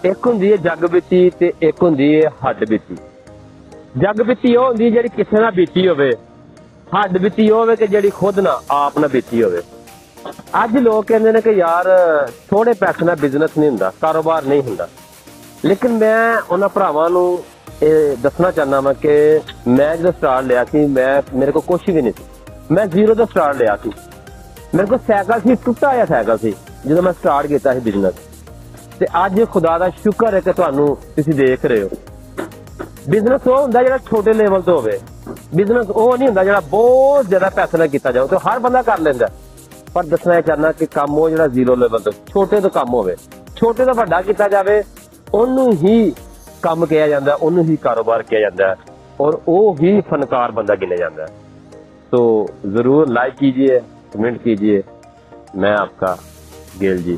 एक हुंदी है जग बीती ते एक हुंदी है हड्ड बीती। जग बीती ਉਹ ਹੁੰਦੀ ਜਿਹੜੀ ਕਿਸੇ ਨਾਲ ਬੀਤੀ ਹੋਵੇ, हड्ड बीती ਉਹ ਹੋਵੇ ਕਿ ਜਿਹੜੀ खुद ना आप ना बीती ਹੋਵੇ। ਅੱਜ ਲੋਕ ਕਹਿੰਦੇ ਨੇ ਕਿ ਯਾਰ ਥੋੜੇ ਪੈਸੇ ਨਾਲ ਬਿਜ਼ਨਸ ਨਹੀਂ ਹੁੰਦਾ, ਕਾਰੋਬਾਰ ਨਹੀਂ ਹੁੰਦਾ। ਲੇਕਿਨ ਮੈਂ ਉਹਨਾਂ ਭਰਾਵਾਂ ਨੂੰ ਇਹ ਦੱਸਣਾ ਚਾਹੁੰਦਾ ਵਾਂ ਕਿ ਮੈਂ ਜਦੋਂ ਸਟਾਰਟ ਲਿਆ ਸੀ ਮੇਰੇ ਕੋਲ ਕੁਛ ਵੀ ਨਹੀਂ ਸੀ, ਮੈਂ ਜ਼ੀਰੋ ਤੋਂ ਸਟਾਰਟ ਲਿਆ ਸੀ। ਮੇਰੇ ਕੋਲ ਸਾਈਕਲ ਸੀ, ਟੁੱਟਾ ਹੋਇਆ ਸਾਈਕਲ ਸੀ ਜਦੋਂ ਮੈਂ ਸਟਾਰਟ ਕੀਤਾ ਸੀ ਬਿਜ਼ਨਸ। ਤੇ ਅੱਜ ਖੁਦਾ ਦਾ ਸ਼ੁਕਰ ਹੈ ਕਿ ਤੁਸੀਂ ਦੇਖ ਰਹੇ ਹੋ। ਬਿਜ਼ਨਸ ਉਹ ਹੁੰਦਾ ਜਿਹੜਾ ਛੋਟੇ ਲੈਵਲ ਤੋਂ ਹੋਵੇ, ਬਿਜ਼ਨਸ ਉਹ ਨਹੀਂ ਹੁੰਦਾ ਜਿਹੜਾ ਬਹੁਤ ਜ਼ਿਆਦਾ ਪੈਸੇ ਨਾਲ ਕੀਤਾ ਜਾਵੇ। ਤੇ ਹਰ ਬੰਦਾ ਕਰ ਲੈਂਦਾ, ਪਰ ਦੱਸਣਾ ਇਹ ਚਾਹੁੰਦਾ ਕਿ ਕੰਮ ਉਹ ਜਿਹੜਾ ਜ਼ੀਰੋ ਲੈਵਲ ਤੋਂ, ਛੋਟੇ ਤੋਂ ਕੰਮ ਹੋਵੇ, ਛੋਟੇ ਤੋਂ ਵੱਡਾ ਕੀਤਾ ਜਾਵੇ, ਉਹਨੂੰ ਹੀ ਕੰਮ ਕਿਹਾ ਜਾਂਦਾ, ਉਹਨੂੰ ही कारोबार किया जाता है और वो ही फनकार बंदा गिना जाता है। तो जरूर लाइक कीजिए, कमेंट कीजिए। मैं आपका गेल जी।